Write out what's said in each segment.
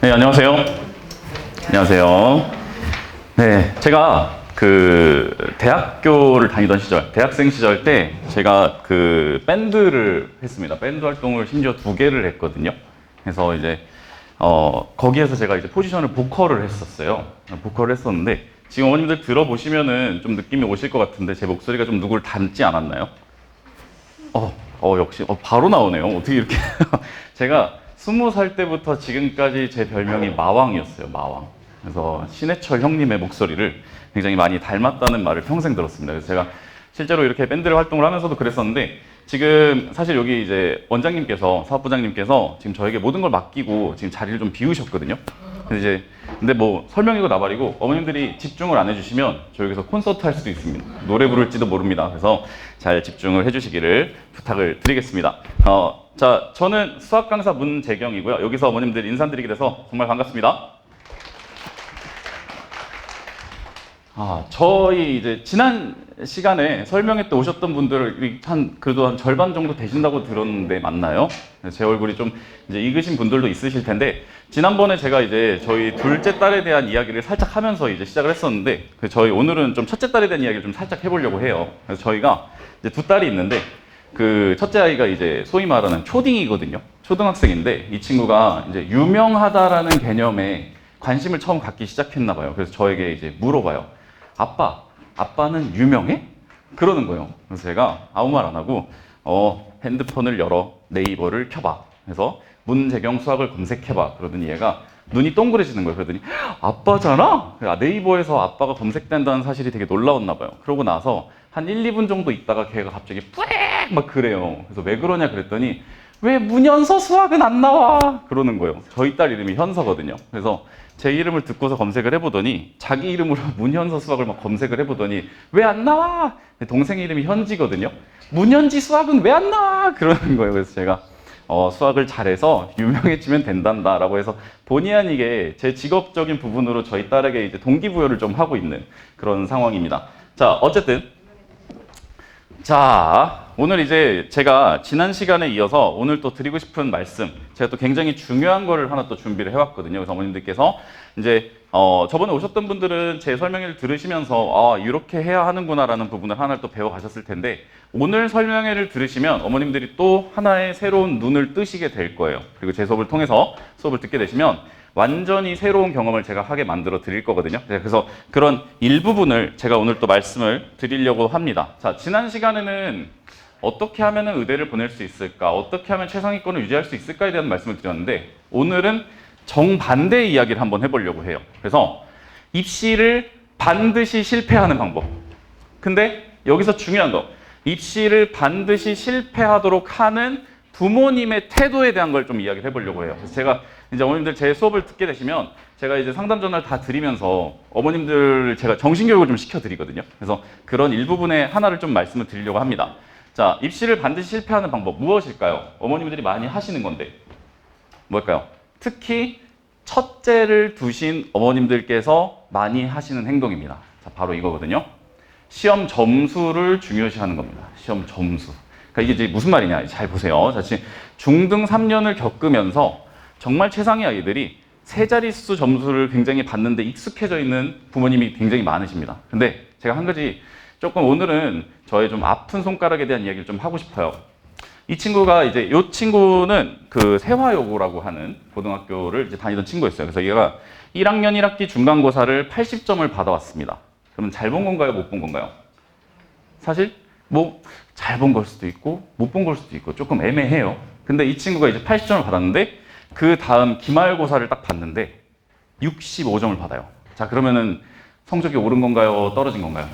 네, 안녕하세요. 안녕하세요. 네, 제가 대학교를 다니던 시절, 대학생 시절 때 제가 밴드를 했습니다. 밴드 활동을 심지어 2개를 했거든요. 그래서 이제 거기에서 제가 이제 포지션을 보컬을 했었어요. 보컬을 했었는데 지금 어머님들 들어보시면은 좀 느낌이 오실 것 같은데 제 목소리가 좀 누굴 닮지 않았나요? 역시 바로 나오네요. 어떻게 이렇게 제가 20살 때부터 지금까지 제 별명이 마왕이었어요. 마왕. 그래서 신해철 형님의 목소리를 굉장히 많이 닮았다는 말을 평생 들었습니다. 그래서 제가 실제로 이렇게 밴드를 활동을 하면서도 그랬었는데 지금 사실 여기 이제 원장님께서 사업부장님께서 지금 저에게 모든 걸 맡기고 지금 자리를 좀 비우셨거든요. 근데 뭐 설명이고 나발이고 어머님들이 집중을 안 해주시면 저 여기서 콘서트 할 수도 있습니다. 노래 부를지도 모릅니다. 그래서 잘 집중을 해주시기를 부탁을 드리겠습니다. 자, 저는 수학 강사 문재경이고요. 여기서 어머님들 인사드리게 돼서 정말 반갑습니다. 저희 이제 지난 시간에 설명회 때 오셨던 분들 그래도 한 절반 정도 되신다고 들었는데 맞나요? 제 얼굴이 좀 이제 익으신 분들도 있으실 텐데 지난번에 제가 이제 저희 둘째 딸에 대한 이야기를 살짝 하면서 이제 시작을 했었는데 저희 오늘은 좀 첫째 딸에 대한 이야기를 좀 살짝 해보려고 해요. 그래서 저희가 이제 2딸이 있는데 첫째 아이가 이제 소위 말하는 초딩이거든요. 초등학생인데 이 친구가 이제 유명하다라는 개념에 관심을 처음 갖기 시작했나 봐요. 그래서 저에게 이제 물어봐요. 아빠는 유명해? 그러는 거예요. 그래서 제가 아무 말 안 하고 핸드폰을 열어 네이버를 켜봐. 그래서 문재경 수학을 검색해봐. 그러더니 얘가 눈이 동그래지는 거예요. 그러더니 아빠잖아? 네이버에서 아빠가 검색된다는 사실이 되게 놀라웠나 봐요. 그러고 나서 한 1, 2분 정도 있다가 걔가 갑자기 뿌액 막 그래요. 그래서 왜 그러냐 그랬더니 왜 문현서 수학은 안 나와? 그러는 거예요. 저희 딸 이름이 현서거든요. 그래서 제 이름을 듣고서 검색을 해보더니 자기 이름으로 문현서 수학을 막 검색을 해보더니 왜 안 나와? 동생 이름이 현지거든요. 문현지 수학은 왜 안 나와? 그러는 거예요. 그래서 제가 수학을 잘해서 유명해지면 된단다라고 해서 본의 아니게 제 직업적인 부분으로 저희 딸에게 이제 동기부여를 좀 하고 있는 그런 상황입니다. 자, 어쨌든 오늘 이제 제가 지난 시간에 이어서 오늘 또 드리고 싶은 말씀, 제가 또 굉장히 중요한 거를 하나 또 준비를 해왔거든요. 그래서 어머님들께서 이제 저번에 오셨던 분들은 제 설명회를 들으시면서 이렇게 해야 하는구나라는 부분을 하나 또 배워가셨을 텐데 오늘 설명회를 들으시면 어머님들이 또 하나의 새로운 눈을 뜨시게 될 거예요. 그리고 제 수업을 통해서 수업을 듣게 되시면 완전히 새로운 경험을 제가 하게 만들어 드릴 거거든요. 그래서 그런 일부분을 제가 오늘 또 말씀을 드리려고 합니다. 자, 지난 시간에는 어떻게 하면 의대를 보낼 수 있을까? 어떻게 하면 최상위권을 유지할 수 있을까에 대한 말씀을 드렸는데 오늘은 정반대의 이야기를 한번 해보려고 해요. 그래서 입시를 반드시 실패하는 방법. 근데 여기서 중요한 거, 입시를 반드시 실패하도록 하는 부모님의 태도에 대한 걸 좀 이야기를 해보려고 해요. 그래서 제가 이제 어머님들 제 수업을 듣게 되시면 제가 이제 상담 전화를 다 드리면서 어머님들 제가 정신교육을 좀 시켜드리거든요. 그래서 그런 일부분의 하나를 좀 말씀을 드리려고 합니다. 자, 입시를 반드시 실패하는 방법 무엇일까요? 어머님들이 많이 하시는 건데 뭘까요? 특히 첫째를 두신 어머님들께서 많이 하시는 행동입니다. 자, 바로 이거거든요. 시험 점수를 중요시하는 겁니다. 시험 점수. 그러니까 이게 이제 무슨 말이냐? 잘 보세요. 자, 지금 중등 3년을 겪으면서 정말 최상의 아이들이 세 자릿수 점수를 굉장히 받는데 익숙해져 있는 부모님이 굉장히 많으십니다. 근데 제가 한 가지 조금 오늘은 저의 좀 아픈 손가락에 대한 이야기를 좀 하고 싶어요. 이 친구가 이 친구는 세화여고라고 하는 고등학교를 이제 다니던 친구였어요. 그래서 얘가 1학년 1학기 중간고사를 80점을 받아왔습니다. 그러면 잘 본 건가요? 못 본 건가요? 사실 뭐 잘 본 걸 수도 있고 못 본 걸 수도 있고 조금 애매해요. 근데 이 친구가 이제 80점을 받았는데 그 다음 기말고사를 딱 봤는데 65점을 받아요. 자, 그러면은 성적이 오른 건가요? 떨어진 건가요?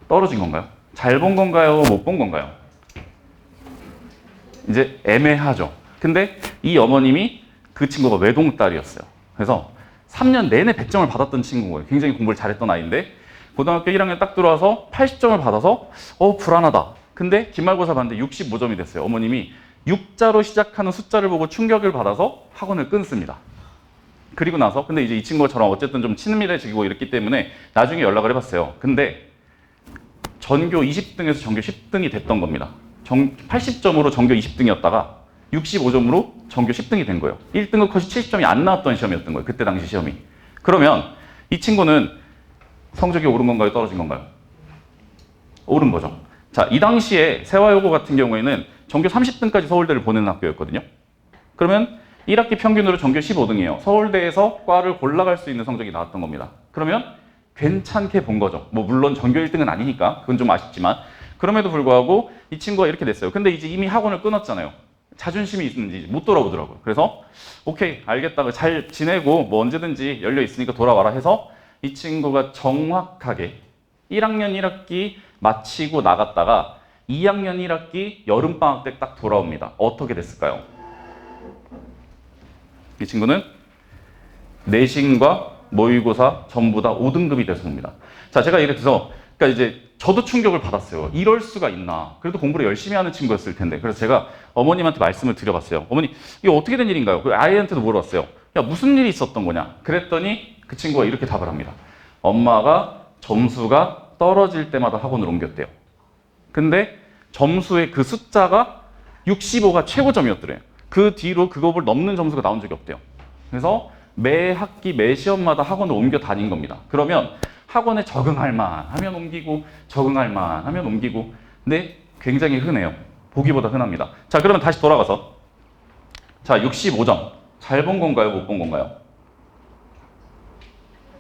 떨어진 건가요? 잘 본 건가요? 못 본 건가요? 이제 애매하죠. 근데 이 어머님이 그 친구가 외동딸이었어요. 그래서 3년 내내 100점을 받았던 친구인 거예요. 굉장히 공부를 잘했던 아이인데 고등학교 1학년 딱 들어와서 80점을 받아서 불안하다. 근데 기말고사 봤는데 65점이 됐어요. 어머님이 6자로 시작하는 숫자를 보고 충격을 받아서 학원을 끊습니다. 그리고 나서 근데 이제 이 친구가 저랑 어쨌든 좀 친밀해지고 이랬기 때문에 나중에 연락을 해봤어요. 근데 전교 20등에서 전교 10등이 됐던 겁니다. 80점으로 전교 20등이었다가 65점으로 전교 10등이 된 거예요. 1등급 컷이 70점이 안 나왔던 시험이었던 거예요. 그때 당시 시험이. 그러면 이 친구는 성적이 오른 건가요? 떨어진 건가요? 오른 거죠. 자, 이 당시에 세화여고 같은 경우에는 전교 30등까지 서울대를 보내는 학교였거든요. 그러면 1학기 평균으로 전교 15등이에요. 서울대에서 과를 골라갈 수 있는 성적이 나왔던 겁니다. 그러면 괜찮게 본 거죠. 뭐 물론 전교 1등은 아니니까 그건 좀 아쉽지만 그럼에도 불구하고 이 친구가 이렇게 됐어요. 근데 이제 이미 학원을 끊었잖아요. 자존심이 있는지 못 돌아오더라고요. 그래서 오케이 알겠다. 잘 지내고 뭐 언제든지 열려 있으니까 돌아와라 해서 이 친구가 정확하게 1학년 1학기 마치고 나갔다가 2학년 1학기 여름방학 때 딱 돌아옵니다. 어떻게 됐을까요? 이 친구는 내신과 모의고사 전부 다 5등급이 돼서 옵니다. 자, 제가 이렇게 해서 그러니까 이제 저도 충격을 받았어요. 이럴 수가 있나. 그래도 공부를 열심히 하는 친구였을 텐데. 그래서 제가 어머님한테 말씀을 드려봤어요. 어머니, 이거 어떻게 된 일인가요? 그 아이한테도 물어봤어요. 야, 무슨 일이 있었던 거냐? 그랬더니 그 친구가 이렇게 답을 합니다. 엄마가 점수가 떨어질 때마다 학원을 옮겼대요. 근데 점수의 그 숫자가 65가 최고점이었더래요. 그 뒤로 그거를 넘는 점수가 나온 적이 없대요. 그래서 매 학기, 매 시험마다 학원을 옮겨 다닌 겁니다. 그러면 학원에 적응할 만 하면 옮기고 적응할 만 하면 옮기고 근데 굉장히 흔해요. 보기보다 흔합니다. 자, 그러면 다시 돌아가서 자, 65점 잘 본 건가요? 못 본 건가요?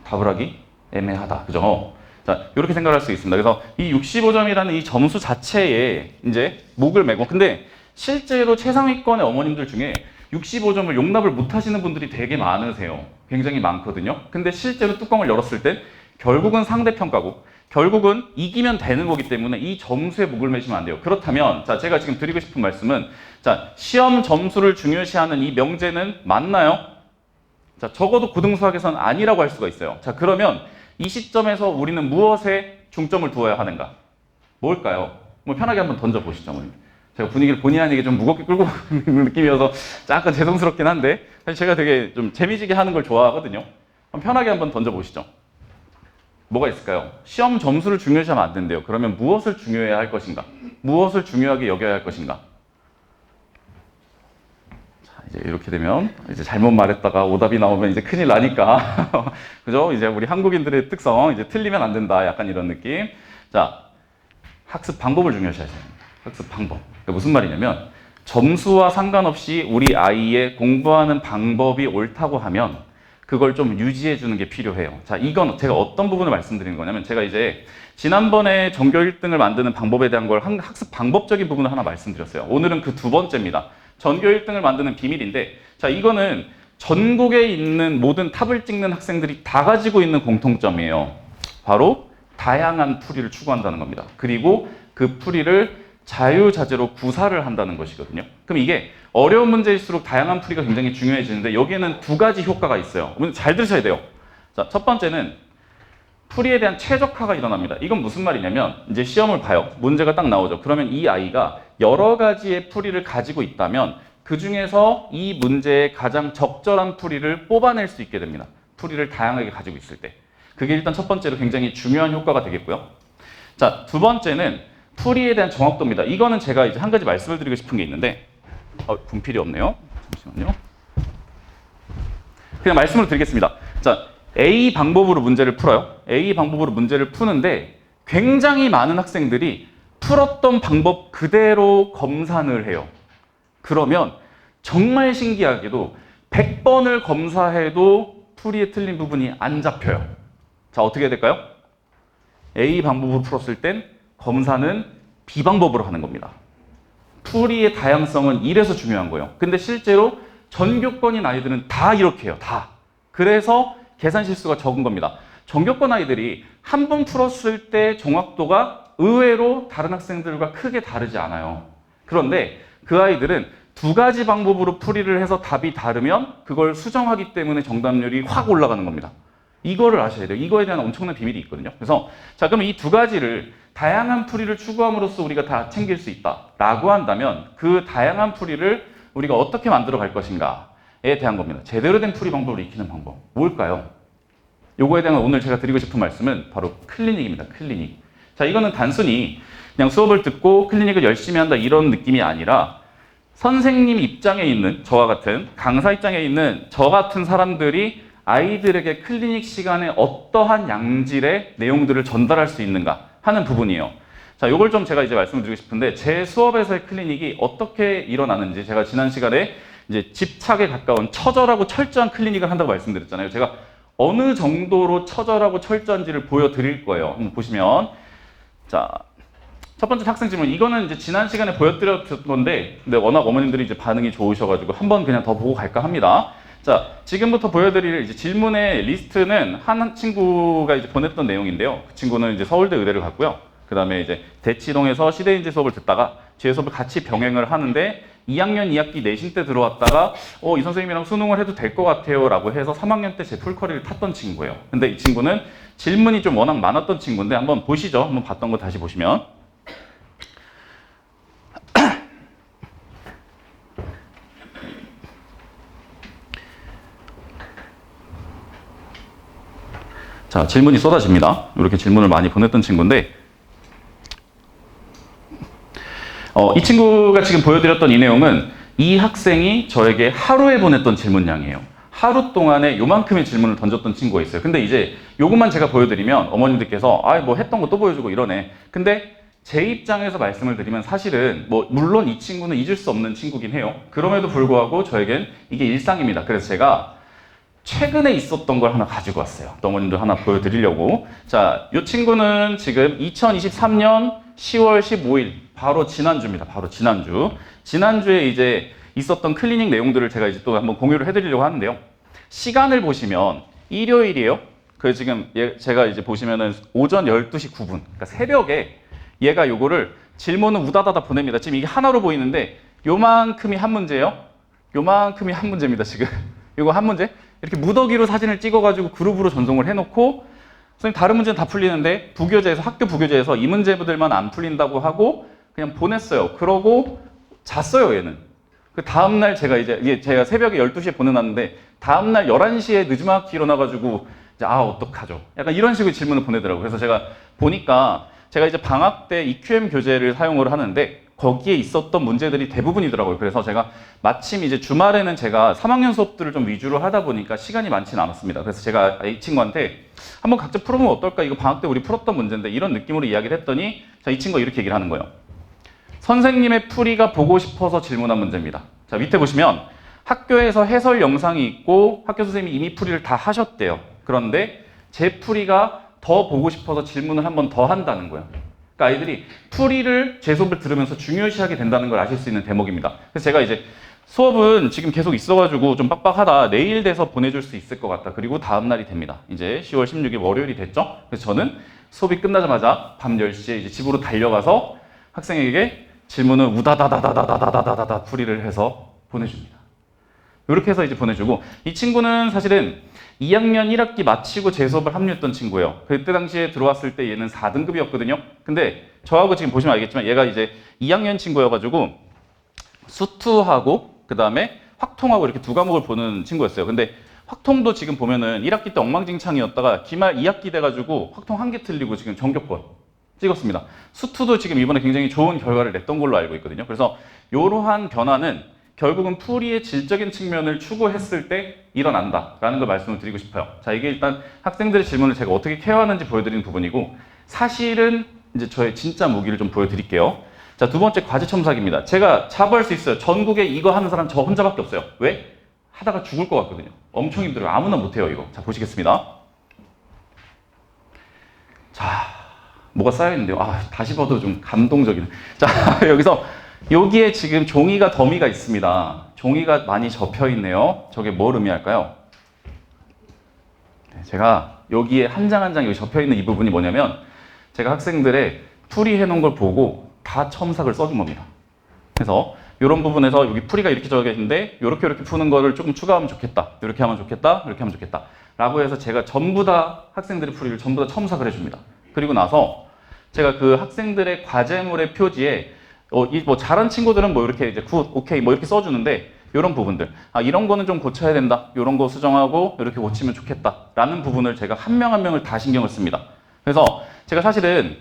답을 하기 애매하다. 그죠? 자, 이렇게 생각할 수 있습니다. 그래서 이 65점이라는 이 점수 자체에 이제 목을 매고 근데 실제로 최상위권의 어머님들 중에 65점을 용납을 못 하시는 분들이 되게 많으세요. 굉장히 많거든요. 근데 실제로 뚜껑을 열었을 때 결국은 상대평가고 결국은 이기면 되는 거기 때문에 이 점수에 목을 매시면 안 돼요. 그렇다면 자, 제가 지금 드리고 싶은 말씀은 자, 시험 점수를 중요시하는 이 명제는 맞나요? 자, 적어도 고등수학에서는 아니라고 할 수가 있어요. 자, 그러면 이 시점에서 우리는 무엇에 중점을 두어야 하는가? 뭘까요? 뭐 편하게 한번 던져보시죠. 어머님. 제가 분위기를 본의 아니게 좀 무겁게 끌고 가는 느낌이어서 약간 죄송스럽긴 한데 사실 제가 되게 좀 재미지게 하는 걸 좋아하거든요. 편하게 한번 던져보시죠. 뭐가 있을까요? 시험 점수를 중요시하면 안 된대요. 그러면 무엇을 중요해야 할 것인가? 무엇을 중요하게 여겨야 할 것인가? 자, 이제 이렇게 되면 이제 잘못 말했다가 오답이 나오면 이제 큰일 나니까 그죠? 이제 우리 한국인들의 특성 이제 틀리면 안 된다. 약간 이런 느낌. 자, 학습 방법을 중요시하셔야 됩니다. 학습 방법. 그러니까 무슨 말이냐면 점수와 상관없이 우리 아이의 공부하는 방법이 옳다고 하면 그걸 좀 유지해 주는 게 필요해요. 자, 이건 제가 어떤 부분을 말씀드리는 거냐면 제가 이제 지난번에 전교 1등을 만드는 방법에 대한 걸 학습 방법적인 부분을 하나 말씀드렸어요. 오늘은 그 두 번째입니다. 전교 1등을 만드는 비밀인데 자, 이거는 전국에 있는 모든 탑을 찍는 학생들이 다 가지고 있는 공통점이에요. 바로 다양한 풀이를 추구한다는 겁니다. 그리고 그 풀이를 자유자재로 구사를 한다는 것이거든요. 그럼 이게 어려운 문제일수록 다양한 풀이가 굉장히 중요해지는데 여기에는 두 가지 효과가 있어요. 잘 들으셔야 돼요. 자, 첫 번째는 풀이에 대한 최적화가 일어납니다. 이건 무슨 말이냐면 이제 시험을 봐요. 문제가 딱 나오죠. 그러면 이 아이가 여러 가지의 풀이를 가지고 있다면 그 중에서 이 문제에 가장 적절한 풀이를 뽑아낼 수 있게 됩니다. 풀이를 다양하게 가지고 있을 때. 그게 일단 첫 번째로 굉장히 중요한 효과가 되겠고요. 자, 두 번째는 풀이에 대한 정확도입니다. 이거는 제가 이제 한 가지 말씀을 드리고 싶은 게 있는데 분필이 없네요. 잠시만요. 그냥 말씀을 드리겠습니다. 자, A 방법으로 문제를 풀어요. A 방법으로 문제를 푸는데 굉장히 많은 학생들이 풀었던 방법 그대로 검산을 해요. 그러면 정말 신기하게도 100번을 검사해도 풀이에 틀린 부분이 안 잡혀요. 자, 어떻게 해야 될까요? A 방법으로 풀었을 땐 검사는 B 방법으로 하는 겁니다. 풀이의 다양성은 이래서 중요한 거예요. 근데 실제로 전교권인 아이들은 다 이렇게 해요. 다. 그래서 계산 실수가 적은 겁니다. 전교권 아이들이 한 번 풀었을 때 정확도가 의외로 다른 학생들과 크게 다르지 않아요. 그런데 그 아이들은 두 가지 방법으로 풀이를 해서 답이 다르면 그걸 수정하기 때문에 정답률이 확 올라가는 겁니다. 이거를 아셔야 돼요. 이거에 대한 엄청난 비밀이 있거든요. 그래서 자, 그럼 이 두 가지를 다양한 풀이를 추구함으로써 우리가 다 챙길 수 있다라고 한다면 그 다양한 풀이를 우리가 어떻게 만들어 갈 것인가에 대한 겁니다. 제대로 된 풀이 방법을 익히는 방법. 뭘까요? 요거에 대한 오늘 제가 드리고 싶은 말씀은 바로 클리닉입니다. 클리닉. 자, 이거는 단순히 그냥 수업을 듣고 클리닉을 열심히 한다 이런 느낌이 아니라 선생님 입장에 있는 저와 같은 강사 입장에 있는 저 같은 사람들이 아이들에게 클리닉 시간에 어떠한 양질의 내용들을 전달할 수 있는가 하는 부분이에요. 자, 요걸 좀 제가 이제 말씀을 드리고 싶은데 제 수업에서의 클리닉이 어떻게 일어나는지 제가 지난 시간에 이제 집착에 가까운 처절하고 철저한 클리닉을 한다고 말씀드렸잖아요. 제가 어느 정도로 처절하고 철저한지를 보여드릴 거예요. 한번 보시면 자, 첫 번째 학생 질문. 이거는 이제 지난 시간에 보여드렸던 건데, 근데 워낙 어머님들이 이제 반응이 좋으셔가지고 한번 그냥 더 보고 갈까 합니다. 자, 지금부터 보여드릴 이제 질문의 리스트는 한 친구가 이제 보냈던 내용인데요. 그 친구는 이제 서울대 의대를 갔고요. 그 다음에 이제 대치동에서 시대인지 수업을 듣다가 제 수업을 같이 병행을 하는데 2학년 2학기 내신 때 들어왔다가 이 선생님이랑 수능을 해도 될 것 같아요 라고 해서 3학년 때 제 풀커리를 탔던 친구예요. 근데 이 친구는 질문이 좀 워낙 많았던 친구인데 한번 보시죠. 한번 봤던 거 다시 보시면. 자, 질문이 쏟아집니다. 이렇게 질문을 많이 보냈던 친구인데 이 친구가 지금 보여드렸던 이 내용은 이 학생이 저에게 하루에 보냈던 질문량이에요. 하루 동안에 요만큼의 질문을 던졌던 친구가 있어요. 근데 이제 요것만 제가 보여드리면 어머님들께서 뭐 했던 거 또 보여주고 이러네. 근데 제 입장에서 말씀을 드리면 사실은 물론 이 친구는 잊을 수 없는 친구긴 해요. 그럼에도 불구하고 저에겐 이게 일상입니다. 그래서 제가 최근에 있었던 걸 하나 가지고 왔어요. 어머님들 하나 보여드리려고. 자, 이 친구는 지금 2023년 10월 15일, 바로 지난주입니다. 바로 지난주. 지난주에 이제 있었던 클리닉 내용들을 제가 이제 또 한번 공유를 해드리려고 하는데요. 시간을 보시면 일요일이에요. 그래서 지금 제가 이제 보시면은 오전 12시 9분. 그러니까 새벽에 얘가 요거를 질문을 우다다다 보냅니다. 지금 이게 하나로 보이는데 요만큼이 한 문제예요. 요만큼이 한 문제입니다, 지금. 요거 한 문제. 이렇게 무더기로 사진을 찍어가지고 그룹으로 전송을 해놓고 선생님 다른 문제는 다 풀리는데 부교재에서 학교 부교재에서 이 문제들만 안 풀린다고 하고 그냥 보냈어요. 그러고 잤어요, 얘는. 그 다음날 제가 새벽에 12시에 보내놨는데 다음날 11시에 늦지막히 일어나가지고 이제 어떡하죠? 약간 이런 식으로 질문을 보내더라고요. 그래서 제가 보니까 제가 이제 방학 때 EQM 교재를 사용을 하는데 거기에 있었던 문제들이 대부분이더라고요. 그래서 제가 마침 이제 주말에는 제가 3학년 수업들을 좀 위주로 하다 보니까 시간이 많지는 않았습니다. 그래서 제가 이 친구한테 한번 각자 풀어보면 어떨까? 이거 방학 때 우리 풀었던 문제인데 이런 느낌으로 이야기를 했더니 이 친구가 이렇게 얘기를 하는 거예요. 선생님의 풀이가 보고 싶어서 질문한 문제입니다. 자, 밑에 보시면 학교에서 해설 영상이 있고 학교 선생님이 이미 풀이를 다 하셨대요. 그런데 제 풀이가 더 보고 싶어서 질문을 한 번 더 한다는 거예요. 그러니까 아이들이 풀이를 제 수업을 들으면서 중요시하게 된다는 걸 아실 수 있는 대목입니다. 그래서 제가 이제 수업은 지금 계속 있어가지고 좀 빡빡하다. 내일 돼서 보내줄 수 있을 것 같다. 그리고 다음 날이 됩니다. 이제 10월 16일 월요일이 됐죠. 그래서 저는 수업이 끝나자마자 밤 10시에 이제 집으로 달려가서 학생에게 질문을 우다다다다다다다다다다 풀이를 해서 보내줍니다. 이렇게 해서 이제 보내주고 이 친구는 사실은 2학년 1학기 마치고 제 수업을 합류했던 친구예요. 그때 당시에 들어왔을 때 얘는 4등급이었거든요. 근데 저하고 지금 보시면 알겠지만 얘가 이제 2학년 친구여가지고 수투하고 그 다음에 확통하고 이렇게 두 과목을 보는 친구였어요. 근데 확통도 지금 보면은 1학기 때 엉망진창이었다가 기말 2학기 돼가지고 확통 한 개 틀리고 지금 전교권 찍었습니다. 수투도 지금 이번에 굉장히 좋은 결과를 냈던 걸로 알고 있거든요. 그래서 이러한 변화는 결국은 풀이의 질적인 측면을 추구했을 때 일어난다라는 걸 말씀을 드리고 싶어요. 자, 이게 일단 학생들의 질문을 제가 어떻게 케어하는지 보여드리는 부분이고 사실은 이제 저의 진짜 무기를 좀 보여드릴게요. 자, 두 번째 과제 첨삭입니다. 제가 자부할 수 있어요. 전국에 이거 하는 사람 저 혼자밖에 없어요. 왜? 하다가 죽을 것 같거든요. 엄청 힘들어요. 아무나 못해요, 이거. 자, 보시겠습니다. 자, 뭐가 쌓여있는데요. 다시 봐도 좀 감동적이네. 자, 여기에 지금 종이가 더미가 있습니다. 종이가 많이 접혀 있네요. 저게 뭘 의미할까요? 제가 여기에 한 장 한 장 여기 접혀 있는 이 부분이 뭐냐면 제가 학생들의 풀이해 놓은 걸 보고 다 첨삭을 써준 겁니다. 그래서 이런 부분에서 여기 풀이가 이렇게 적혀 있는데 이렇게 푸는 거를 조금 추가하면 좋겠다. 이렇게 하면 좋겠다. 이렇게 하면 좋겠다. 라고 해서 제가 전부 다 학생들의 풀이를 전부 다 첨삭을 해줍니다. 그리고 나서 제가 그 학생들의 과제물의 표지에 잘한 친구들은 이렇게 이제 굿, 오케이 이렇게 써주는데 이런 부분들 이런 거는 좀 고쳐야 된다. 이런 거 수정하고 이렇게 고치면 좋겠다. 라는 부분을 제가 한 명 한 명을 다 신경을 씁니다. 그래서 제가 사실은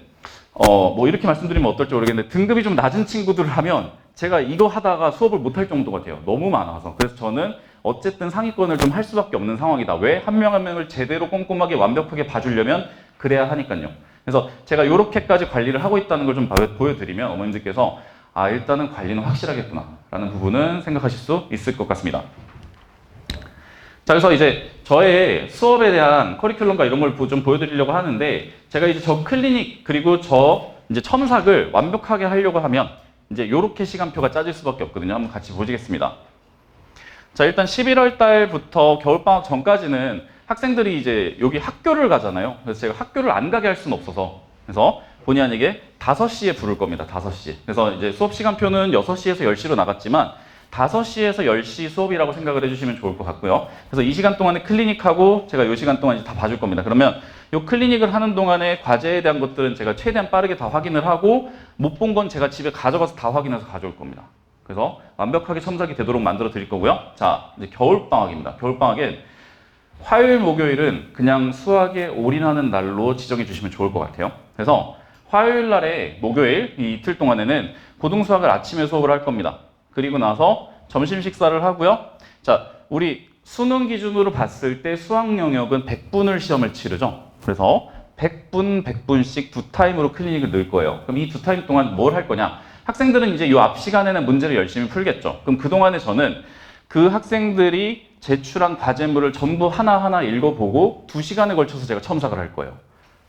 이렇게 말씀드리면 어떨지 모르겠는데 등급이 좀 낮은 친구들을 하면 제가 이거 하다가 수업을 못할 정도가 돼요. 너무 많아서. 그래서 저는 어쨌든 상위권을 좀 할 수밖에 없는 상황이다. 왜? 한 명 한 명을 제대로 꼼꼼하게 완벽하게 봐주려면 그래야 하니까요. 그래서 제가 이렇게까지 관리를 하고 있다는 걸 좀 보여드리면 어머님들께서 아, 일단은 관리는 확실하겠구나 라는 부분은 생각하실 수 있을 것 같습니다. 자, 그래서 이제 저의 수업에 대한 커리큘럼과 이런 걸 좀 보여드리려고 하는데, 제가 이제 저 클리닉 그리고 저 이제 첨삭을 완벽하게 하려고 하면 이제 이렇게 시간표가 짜질 수밖에 없거든요. 한번 같이 보시겠습니다. 자, 일단 11월 달부터 겨울방학 전까지는 학생들이 이제 여기 학교를 가잖아요. 그래서 제가 학교를 안 가게 할 수는 없어서, 그래서 본의 아니게 5시에 부를 겁니다. 5시. 그래서 이제 수업 시간표는 6시에서 10시로 나갔지만 5시에서 10시 수업이라고 생각을 해주시면 좋을 것 같고요. 그래서 이 시간 동안에 클리닉하고 제가 이 시간 동안 이제 다 봐줄 겁니다. 그러면 이 클리닉을 하는 동안에 과제에 대한 것들은 제가 최대한 빠르게 다 확인을 하고, 못 본 건 제가 집에 가져가서 다 확인해서 가져올 겁니다. 그래서 완벽하게 첨삭이 되도록 만들어 드릴 거고요. 자, 이제 겨울방학입니다. 겨울방학엔 화요일, 목요일은 그냥 수학에 올인하는 날로 지정해 주시면 좋을 것 같아요. 그래서 화요일 날에 목요일 이 이틀 동안에는 고등수학을 아침에 수업을 할 겁니다. 그리고 나서 점심 식사를 하고요. 자, 우리 수능 기준으로 봤을 때 수학 영역은 100분을 시험을 치르죠. 그래서 100분, 100분씩 두 타임으로 클리닉을 넣을 거예요. 그럼 이 두 타임 동안 뭘 할 거냐? 학생들은 이제 이 앞 시간에는 문제를 열심히 풀겠죠. 그럼 그동안에 저는 그 학생들이 제출한 과제물을 전부 하나하나 읽어보고 2시간에 걸쳐서 제가 첨삭을 할 거예요.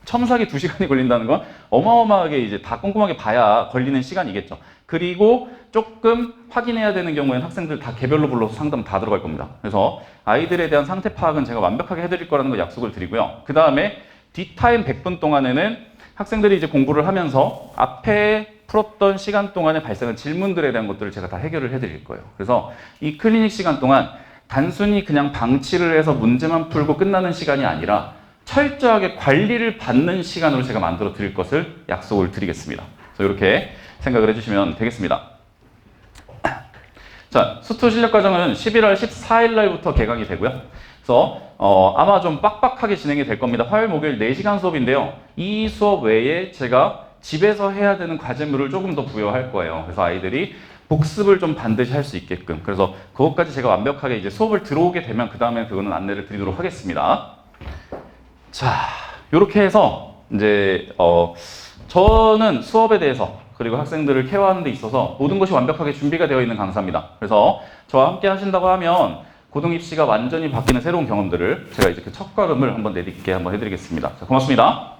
첨삭이 2시간이 걸린다는 건 어마어마하게 이제 다 꼼꼼하게 봐야 걸리는 시간이겠죠. 그리고 조금 확인해야 되는 경우에는 학생들 다 개별로 불러서 상담 다 들어갈 겁니다. 그래서 아이들에 대한 상태 파악은 제가 완벽하게 해드릴 거라는 걸 약속을 드리고요. 그 다음에 뒷타임 100분 동안에는 학생들이 이제 공부를 하면서 앞에 풀었던 시간 동안에 발생한 질문들에 대한 것들을 제가 다 해결을 해드릴 거예요. 그래서 이 클리닉 시간 동안 단순히 그냥 방치를 해서 문제만 풀고 끝나는 시간이 아니라 철저하게 관리를 받는 시간으로 제가 만들어 드릴 것을 약속을 드리겠습니다. 그래서 이렇게 생각을 해주시면 되겠습니다. 자, 수투 실력과정은 11월 14일 날부터 개강이 되고요. 그래서 아마 좀 빡빡하게 진행이 될 겁니다. 화요일, 목요일 4시간 수업인데요. 이 수업 외에 제가 집에서 해야 되는 과제물을 조금 더 부여할 거예요. 그래서 아이들이 복습을 좀 반드시 할 수 있게끔. 그래서 그것까지 제가 완벽하게 이제 수업을 들어오게 되면 그 다음에 그거는 안내를 드리도록 하겠습니다. 자, 이렇게 해서 이제 저는 수업에 대해서 그리고 학생들을 케어하는 데 있어서 모든 것이 완벽하게 준비가 되어 있는 강사입니다. 그래서 저와 함께 하신다고 하면 고등 입시가 완전히 바뀌는 새로운 경험들을 제가 이제 그 첫걸음을 한번 내딛게 한번 해드리겠습니다. 자, 고맙습니다.